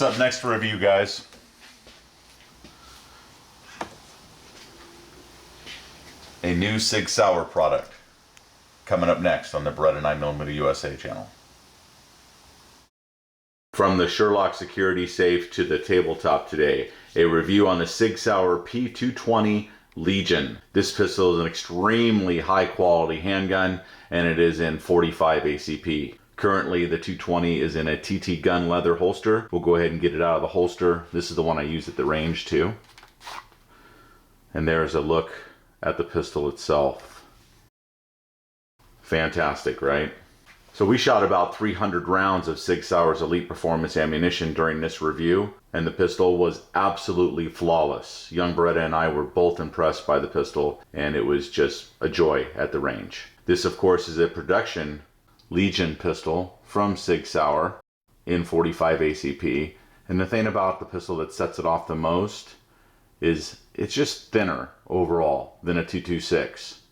What's up next for review, guys? A new SIG Sauer product coming up next on the Beretta 9mm USA channel. From the Sherlock security safe to the tabletop today, a review on the SIG Sauer P220 Legion. This pistol is an extremely high quality handgun, and it is in 45 ACP. Currently the 220 is in a TT gun leather holster. We'll go ahead and get it out of the holster. This is the one I use at the range too. And there's a look at the pistol itself. Fantastic, right? So we shot about 300 rounds of SIG Sauer's Elite Performance ammunition during this review, and the pistol was absolutely flawless. Young Beretta and I were both impressed by the pistol, and it was just a joy at the range. This, of course, is a production Legion pistol from SIG Sauer in 45 ACP, and the thing about the pistol that sets it off the most is it's just thinner overall than a 226,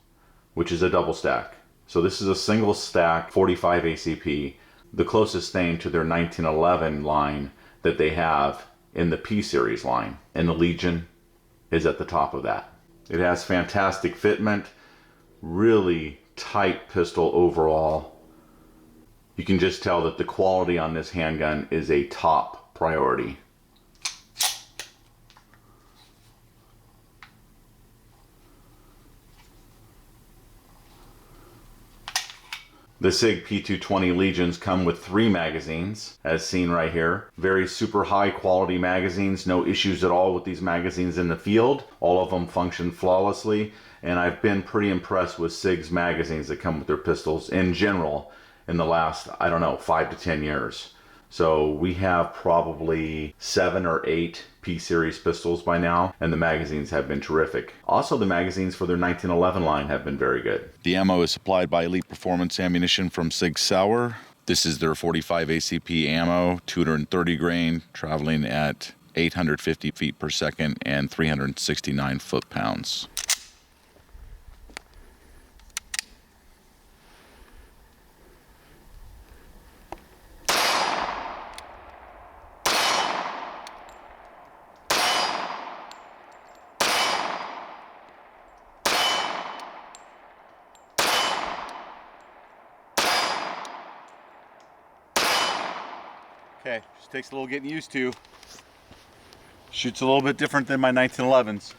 which is a double stack. So this is a single stack 45 ACP, the closest thing to their 1911 line that they have in the P series line, and the Legion is at the top of that. It has fantastic fitment, really tight pistol overall. You can just tell that the quality on this handgun is a top priority. The SIG P220 Legions come with 3 magazines, as seen right here. Very super high quality magazines, no issues at all with these magazines in the field. All of them function flawlessly, and I've been pretty impressed with SIG's magazines that come with their pistols in general in the last, I don't know, 5 to 10 years. So we have probably 7 or 8 P-Series pistols by now, and the magazines have been terrific. Also, the magazines for their 1911 line have been very good. The ammo is supplied by Elite Performance ammunition from SIG Sauer. This is their 45 ACP ammo, 230 grain, traveling at 850 feet per second and 369 foot-pounds. Okay, just takes a little getting used to. Shoots a little bit different than my 1911s.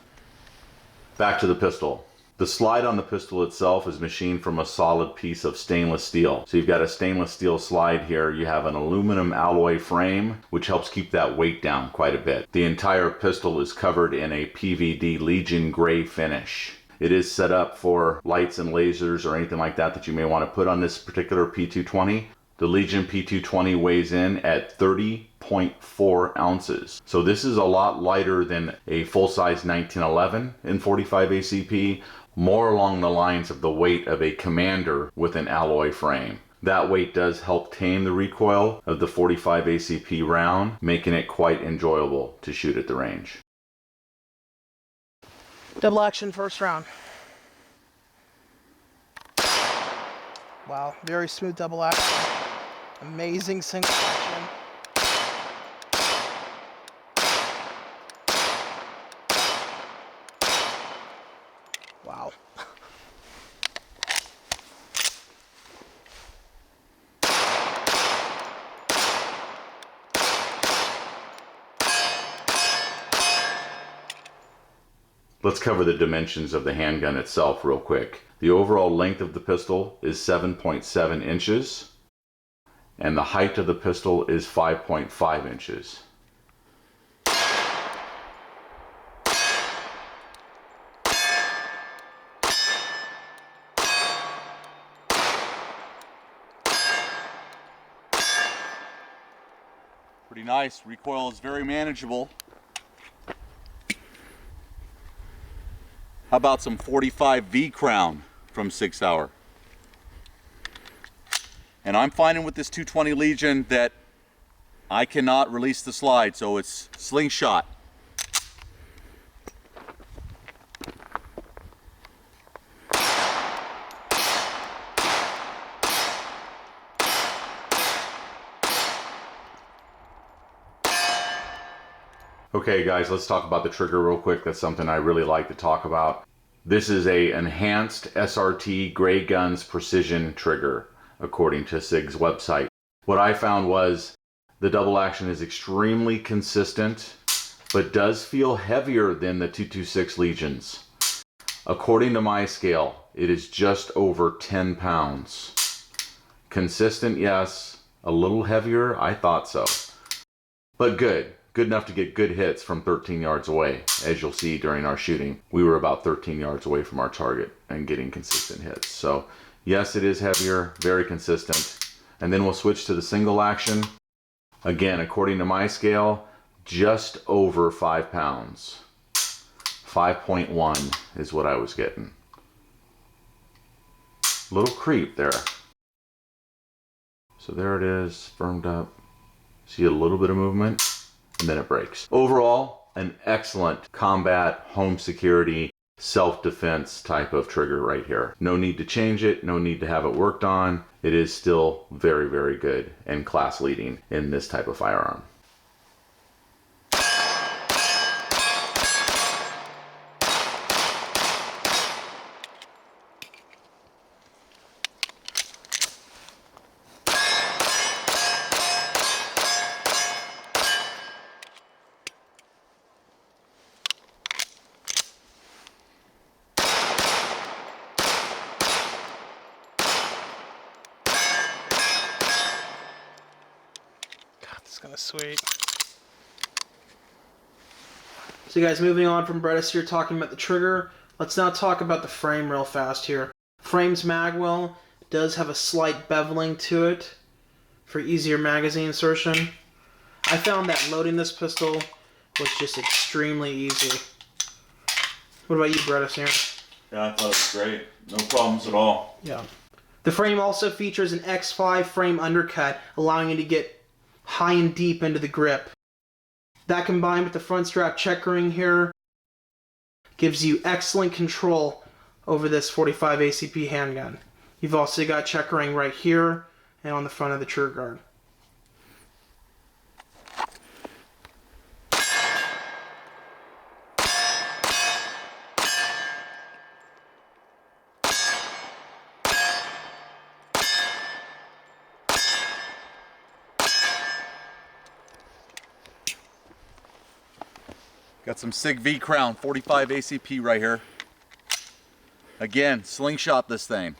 Back to the pistol. The slide on the pistol itself is machined from a solid piece of stainless steel. So you've got a stainless steel slide here. You have an aluminum alloy frame, which helps keep that weight down quite a bit. The entire pistol is covered in a PVD Legion gray finish. It is set up for lights and lasers or anything like that that you may want to put on this particular P220. The Legion P220 weighs in at 30.4 ounces. So this is a lot lighter than a full-size 1911 in 45 ACP, more along the lines of the weight of a Commander with an alloy frame. That weight does help tame the recoil of the 45 ACP round, making it quite enjoyable to shoot at the range. Double action first round. Wow, very smooth double action. Amazing single action. Wow. Let's cover the dimensions of the handgun itself real quick. The overall length of the pistol is 7.7 inches. And the height of the pistol is 5.5 inches. Pretty nice. Recoil is very manageable. How about some 45 V Crown from SIG Sauer? And I'm finding with this 220 Legion that I cannot release the slide, so it's slingshot. Okay guys, let's talk about the trigger real quick. That's something I really like to talk about. This is a enhanced SRT Gray Guns precision trigger, according to SIG's website. What I found was the double action is extremely consistent, but does feel heavier than the 226 Legions. According to my scale, it is just over 10 pounds. Consistent, yes. A little heavier, I thought so. But good. Good enough to get good hits from 13 yards away. As you'll see during our shooting, we were about 13 yards away from our target and getting consistent hits. So yes, it is heavier, very consistent. And then we'll switch to the single action. Again, according to my scale, just over 5 pounds. 5.1 is what I was getting. Little creep there. So there it is, firmed up. See a little bit of movement, and then it breaks. Overall, an excellent combat, home security, self-defense type of trigger right here. No need to change it, no need to have it worked on. It is still very, very good and class leading in this type of firearm. It's kind of sweet. So guys, moving on from Beretta here, talking about the trigger, let's now talk about the frame real fast here. Frame's magwell does have a slight beveling to it for easier magazine insertion. I found that loading this pistol was just extremely easy. What about you, Beretta here? Yeah, I thought it was great. No problems at all. Yeah. The frame also features an X5 frame undercut, allowing you to get high and deep into the grip. That combined with the front strap checkering here gives you excellent control over this 45 ACP handgun. You've also got checkering right here and on the front of the trigger guard. Got some SIG V Crown 45 ACP right here. Again, slingshot this thing.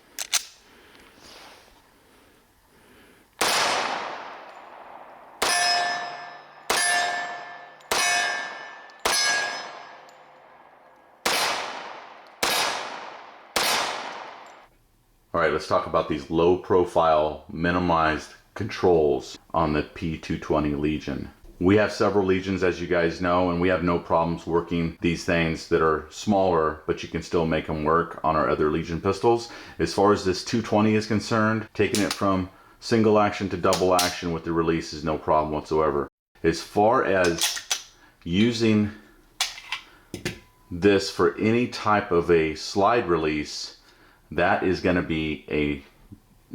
All right, let's talk about these low profile minimized controls on the P220 Legion. We have several Legions, as you guys know, and we have no problems working these things that are smaller, but you can still make them work on our other Legion pistols. As far as this 220 is concerned, taking it from single action to double action with the release is no problem whatsoever. As far as using this for any type of a slide release, that is going to be a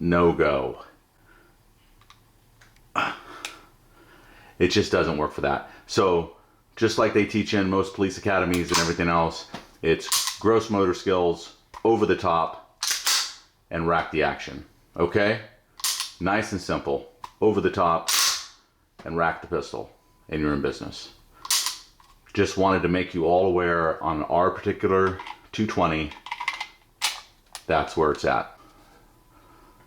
no-go. It just doesn't work for that. So just like they teach in most police academies and everything else, it's gross motor skills, over the top, and rack the action. Okay? Nice and simple. Over the top and rack the pistol, and you're in business. Just wanted to make you all aware on our particular 220, that's where it's at.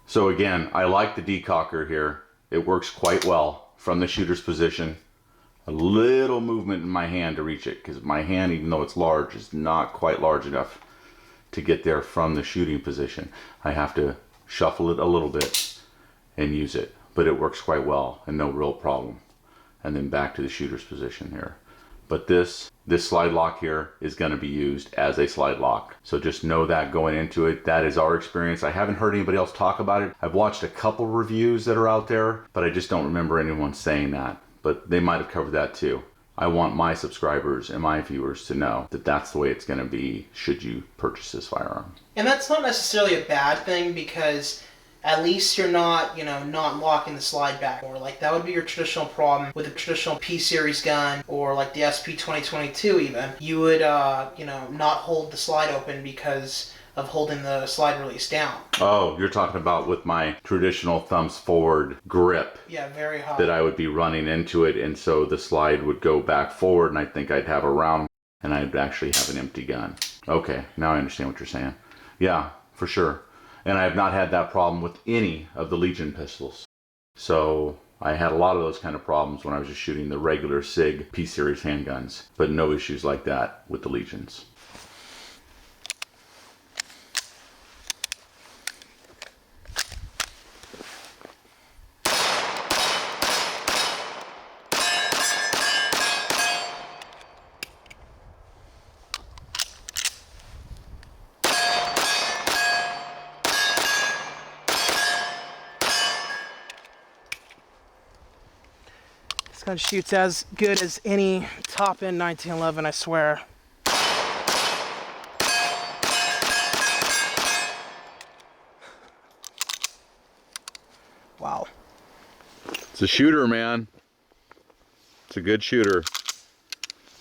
So again, I like the decocker here. It works quite well from the shooter's position. A little movement in my hand to reach it, because my hand, even though it's large, is not quite large enough to get there from the shooting position. I have to shuffle it a little bit and use it, but it works quite well and no real problem. And then back to the shooter's position here. But this slide lock here is going to be used as a slide lock. So just know that going into it. That is our experience. I haven't heard anybody else talk about it. I've watched a couple reviews that are out there, but I just don't remember anyone saying that. But they might have covered that too. I want my subscribers and my viewers to know that that's the way it's going to be should you purchase this firearm. And that's not necessarily a bad thing, because at least you're not, not locking the slide back. Or like that would be your traditional problem with a traditional P-series gun, or like the SP2022 even. You would, not hold the slide open because of holding the slide release down. Oh, you're talking about with my traditional thumbs forward grip. Yeah, very high. That I would be running into it, and so the slide would go back forward, and I think I'd have a round, and I'd actually have an empty gun. Okay, now I understand what you're saying. Yeah, for sure. And I have not had that problem with any of the Legion pistols. So I had a lot of those kind of problems when I was just shooting the regular SIG P-series handguns, but no issues like that with the Legions. This gun shoots as good as any top-end 1911, I swear. Wow. It's a shooter, man. It's a good shooter.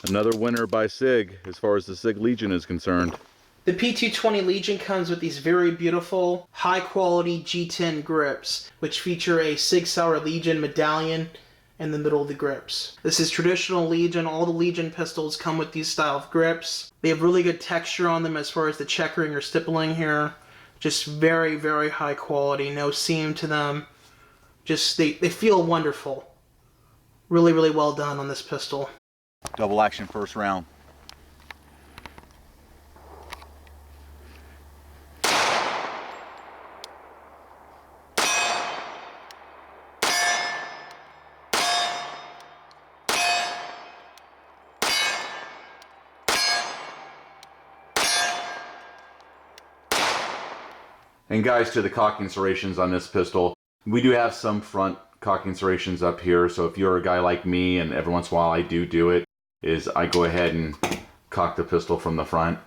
Another winner by SIG as far as the SIG Legion is concerned. The P220 Legion comes with these very beautiful, high-quality G10 grips, which feature a SIG Sauer Legion medallion in the middle of the grips. This is traditional Legion. All the Legion pistols come with these style of grips. They have really good texture on them as far as the checkering or stippling here. Just very, very high quality. No seam to them. Just, they feel wonderful. Really, really well done on this pistol. Double action first round. And guys, to the cocking serrations on this pistol, we do have some front cocking serrations up here, so if you're a guy like me, and every once in a while I do it, is I go ahead and cock the pistol from the front.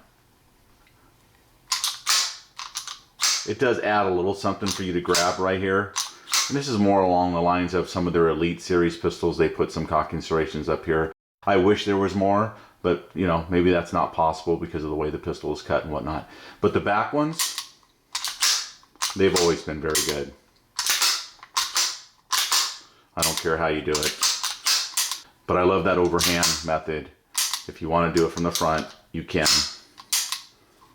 It does add a little something for you to grab right here. And this is more along the lines of some of their Elite Series pistols. They put some cocking serrations up here. I wish there was more, but maybe that's not possible because of the way the pistol is cut and whatnot. But the back ones, they've always been very good. I don't care how you do it. But I love that overhand method. If you want to do it from the front, you can.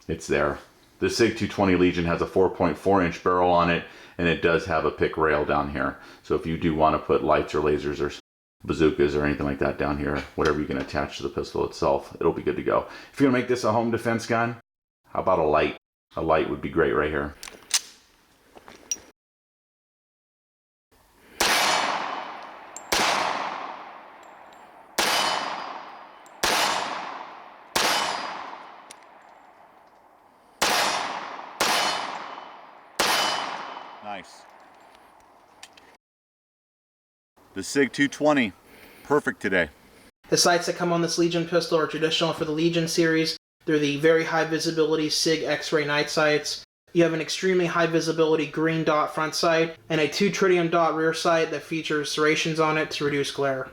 It's there. The SIG 220 Legion has a 4.4-inch barrel on it, and it does have a pick rail down here. So if you do want to put lights or lasers or bazookas or anything like that down here, whatever you can attach to the pistol itself, it'll be good to go. If you're going to make this a home defense gun, how about a light? A light would be great right here. Nice. The SIG 220, perfect today. The sights that come on this Legion pistol are traditional for the Legion series. They're the very high visibility SIG X-ray night sights. You have an extremely high visibility green dot front sight and a 2 tritium dot rear sight that features serrations on it to reduce glare.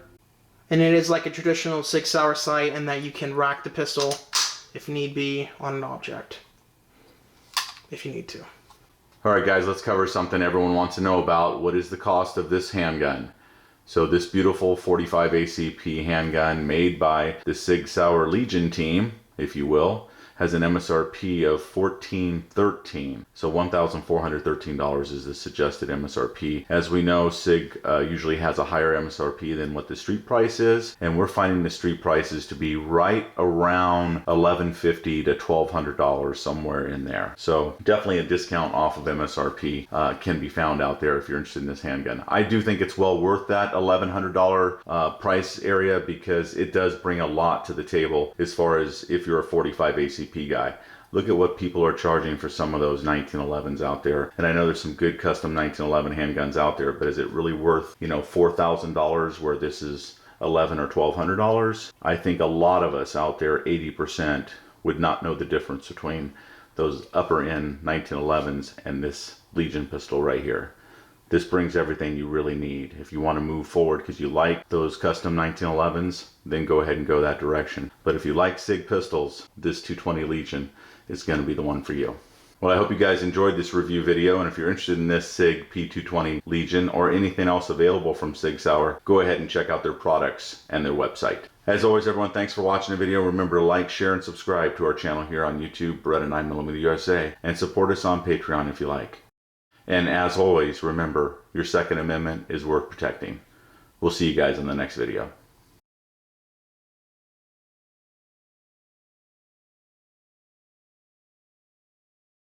And it is like a traditional SIG Sauer sight in that you can rack the pistol if need be on an object. If you need to. Alright guys, let's cover something everyone wants to know about. What is the cost of this handgun? So this beautiful 45 ACP handgun made by the SIG Sauer Legion team, if you will, has an MSRP of $1,413. So $1,413 is the suggested MSRP. As we know, SIG usually has a higher MSRP than what the street price is, and we're finding the street prices to be right around $1,150 to $1,200, somewhere in there. So definitely a discount off of MSRP can be found out there if you're interested in this handgun. I do think it's well worth that $1,100 price area, because it does bring a lot to the table as far as if you're a 45 ACP guy. Look at what people are charging for some of those 1911s out there. And I know there's some good custom 1911 handguns out there, but is it really worth, $4,000 where this is $1,100 or $1,200? I think a lot of us out there, 80%, would not know the difference between those upper end 1911s and this Legion pistol right here. This brings everything you really need. If you want to move forward because you like those custom 1911s, then go ahead and go that direction. But if you like SIG pistols, this 220 Legion is going to be the one for you. Well, I hope you guys enjoyed this review video, and if you're interested in this SIG P220 Legion or anything else available from SIG Sauer, go ahead and check out their products and their website. As always, everyone, thanks for watching the video. Remember to like, share, and subscribe to our channel here on YouTube, Beretta 9mm USA, and support us on Patreon if you like. And as always, remember, your Second Amendment is worth protecting. We'll see you guys in the next video.